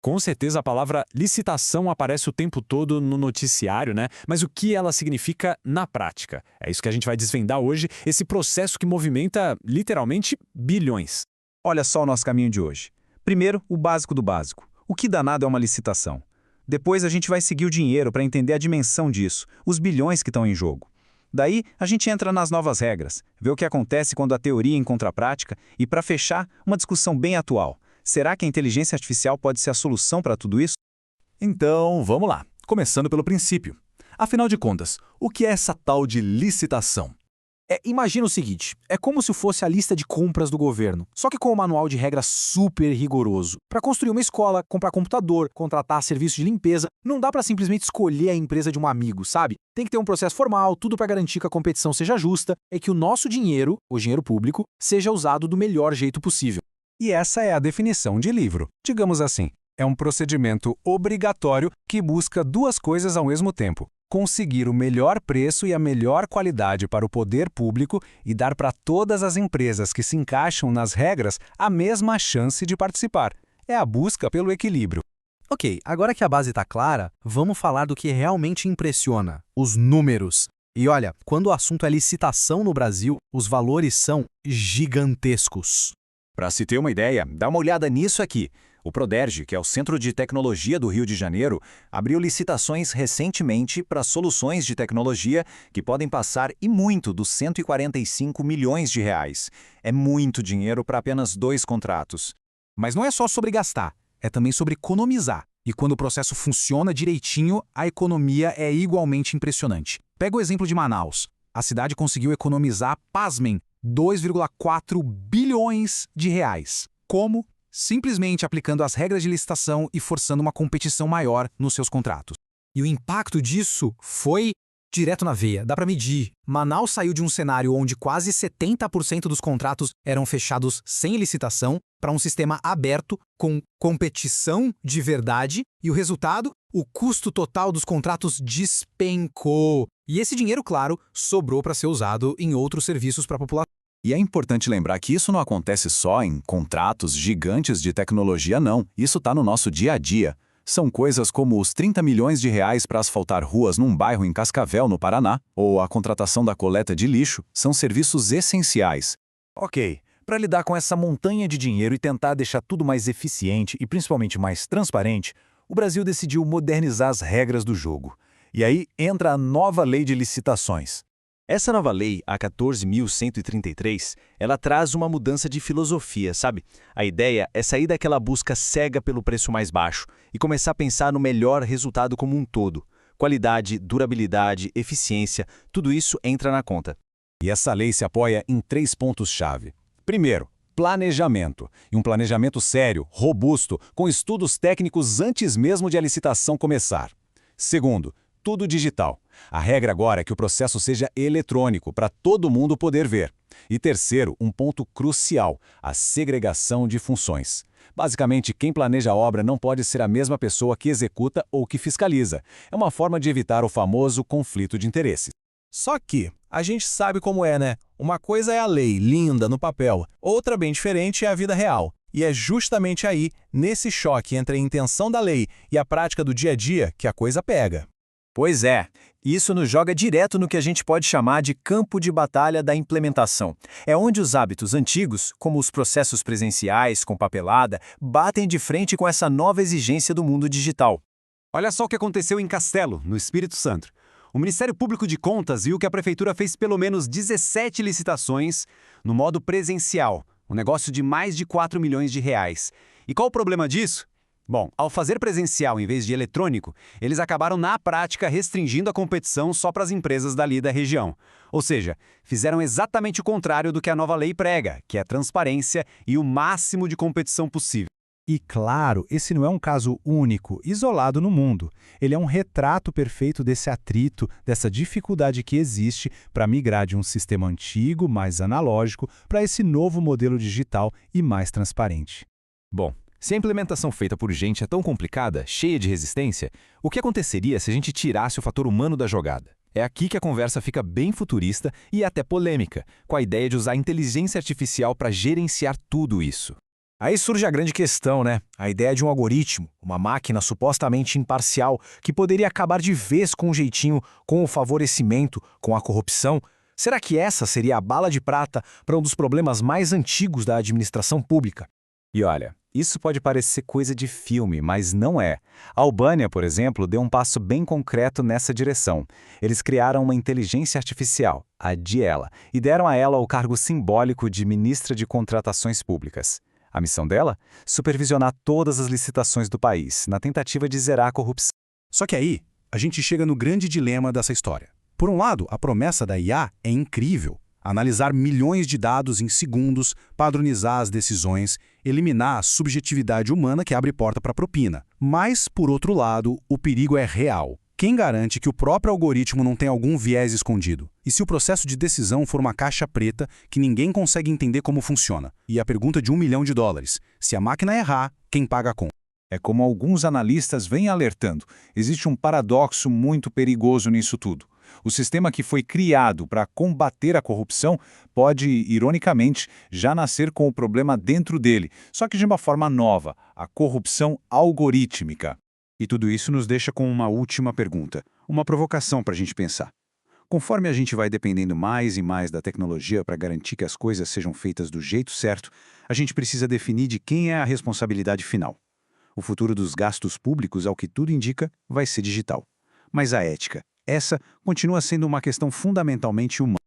Com certeza a palavra licitação aparece o tempo todo no noticiário, né? Mas o que ela significa na prática? É isso que a gente vai desvendar hoje, esse processo que movimenta literalmente bilhões. Olha só o nosso caminho de hoje. Primeiro, o básico do básico. O que danado é uma licitação? Depois a gente vai seguir o dinheiro para entender a dimensão disso, os bilhões que estão em jogo. Daí, a gente entra nas novas regras, vê o que acontece quando a teoria encontra a prática e, para fechar, uma discussão bem atual. Será que a inteligência artificial pode ser a solução para tudo isso? Então, vamos lá. Começando pelo princípio. Afinal de contas, o que é essa tal de licitação? Imagina o seguinte, é como se fosse a lista de compras do governo, só que com um manual de regras super rigoroso. Para construir uma escola, comprar computador, contratar serviço de limpeza, não dá para simplesmente escolher a empresa de um amigo, sabe? Tem que ter um processo formal, tudo para garantir que a competição seja justa e que o nosso dinheiro, o dinheiro público, seja usado do melhor jeito possível. E essa é a definição de livro. Digamos assim, é um procedimento obrigatório que busca duas coisas ao mesmo tempo: conseguir o melhor preço e a melhor qualidade para o poder público e dar para todas as empresas que se encaixam nas regras a mesma chance de participar. É a busca pelo equilíbrio. Ok, agora que a base está clara, vamos falar do que realmente impressiona, os números. E olha, quando o assunto é licitação no Brasil, os valores são gigantescos. Para se ter uma ideia, dá uma olhada nisso aqui. O Proderj, que é o Centro de Tecnologia do Rio de Janeiro, abriu licitações recentemente para soluções de tecnologia que podem passar e muito dos 145 milhões de reais. É muito dinheiro para apenas 2 contratos. Mas não é só sobre gastar, é também sobre economizar. E quando o processo funciona direitinho, a economia é igualmente impressionante. Pega o exemplo de Manaus. A cidade conseguiu economizar, pasmem, 2,4 bilhões de reais. Como? Simplesmente aplicando as regras de licitação e forçando uma competição maior nos seus contratos. E o impacto disso foi direto na veia, dá para medir. Manaus saiu de um cenário onde quase 70% dos contratos eram fechados sem licitação para um sistema aberto com competição de verdade e o resultado, o custo total dos contratos despencou. E esse dinheiro, claro, sobrou para ser usado em outros serviços para a população. E é importante lembrar que isso não acontece só em contratos gigantes de tecnologia, não. Isso está no nosso dia a dia. São coisas como os 30 milhões de reais para asfaltar ruas num bairro em Cascavel, no Paraná, ou a contratação da coleta de lixo, são serviços essenciais. Ok, para lidar com essa montanha de dinheiro e tentar deixar tudo mais eficiente e principalmente mais transparente, o Brasil decidiu modernizar as regras do jogo. E aí entra a nova lei de licitações. Essa nova lei, a 14.133, ela traz uma mudança de filosofia, sabe? A ideia é sair daquela busca cega pelo preço mais baixo e começar a pensar no melhor resultado como um todo. Qualidade, durabilidade, eficiência, tudo isso entra na conta. E essa lei se apoia em 3 pontos-chave. Primeiro, planejamento. E um planejamento sério, robusto, com estudos técnicos antes mesmo de a licitação começar. Segundo, tudo digital. A regra agora é que o processo seja eletrônico, para todo mundo poder ver. E terceiro, um ponto crucial, a segregação de funções. Basicamente, quem planeja a obra não pode ser a mesma pessoa que executa ou que fiscaliza. É uma forma de evitar o famoso conflito de interesses. Só que a gente sabe como é, né? Uma coisa é a lei, linda no papel, outra bem diferente é a vida real. E é justamente aí, nesse choque entre a intenção da lei e a prática do dia a dia, que a coisa pega. Pois é, isso nos joga direto no que a gente pode chamar de campo de batalha da implementação. É onde os hábitos antigos, como os processos presenciais com papelada, batem de frente com essa nova exigência do mundo digital. Olha só o que aconteceu em Castelo, no Espírito Santo. O Ministério Público de Contas viu que a Prefeitura fez pelo menos 17 licitações no modo presencial, um negócio de mais de 4 milhões de reais. E qual o problema disso? Bom, ao fazer presencial em vez de eletrônico, eles acabaram na prática restringindo a competição só para as empresas dali da região. Ou seja, fizeram exatamente o contrário do que a nova lei prega, que é transparência e o máximo de competição possível. E claro, esse não é um caso único, isolado no mundo. Ele é um retrato perfeito desse atrito, dessa dificuldade que existe para migrar de um sistema antigo, mais analógico, para esse novo modelo digital e mais transparente. Bom, se a implementação feita por gente é tão complicada, cheia de resistência, o que aconteceria se a gente tirasse o fator humano da jogada? É aqui que a conversa fica bem futurista e até polêmica, com a ideia de usar a inteligência artificial para gerenciar tudo isso. Aí surge a grande questão, né? A ideia de um algoritmo, uma máquina supostamente imparcial, que poderia acabar de vez com o jeitinho, com o favorecimento, com a corrupção. Será que essa seria a bala de prata para um dos problemas mais antigos da administração pública? E olha, isso pode parecer coisa de filme, mas não é. A Albânia, por exemplo, deu um passo bem concreto nessa direção. Eles criaram uma inteligência artificial, a Diela, e deram a ela o cargo simbólico de ministra de Contratações Públicas. A missão dela? Supervisionar todas as licitações do país, na tentativa de zerar a corrupção. Só que aí, a gente chega no grande dilema dessa história. Por um lado, a promessa da IA é incrível. Analisar milhões de dados em segundos, padronizar as decisões, eliminar a subjetividade humana que abre porta para propina. Mas, por outro lado, o perigo é real. Quem garante que o próprio algoritmo não tem algum viés escondido? E se o processo de decisão for uma caixa preta que ninguém consegue entender como funciona? E a pergunta de $1 milhão: se a máquina errar, quem paga a conta? É como alguns analistas vêm alertando. Existe um paradoxo muito perigoso nisso tudo. O sistema que foi criado para combater a corrupção pode, ironicamente, já nascer com o problema dentro dele, só que de uma forma nova, a corrupção algorítmica. E tudo isso nos deixa com uma última pergunta, uma provocação para a gente pensar. Conforme a gente vai dependendo mais e mais da tecnologia para garantir que as coisas sejam feitas do jeito certo, a gente precisa definir de quem é a responsabilidade final. O futuro dos gastos públicos, ao que tudo indica, vai ser digital. Mas a ética, essa continua sendo uma questão fundamentalmente humana.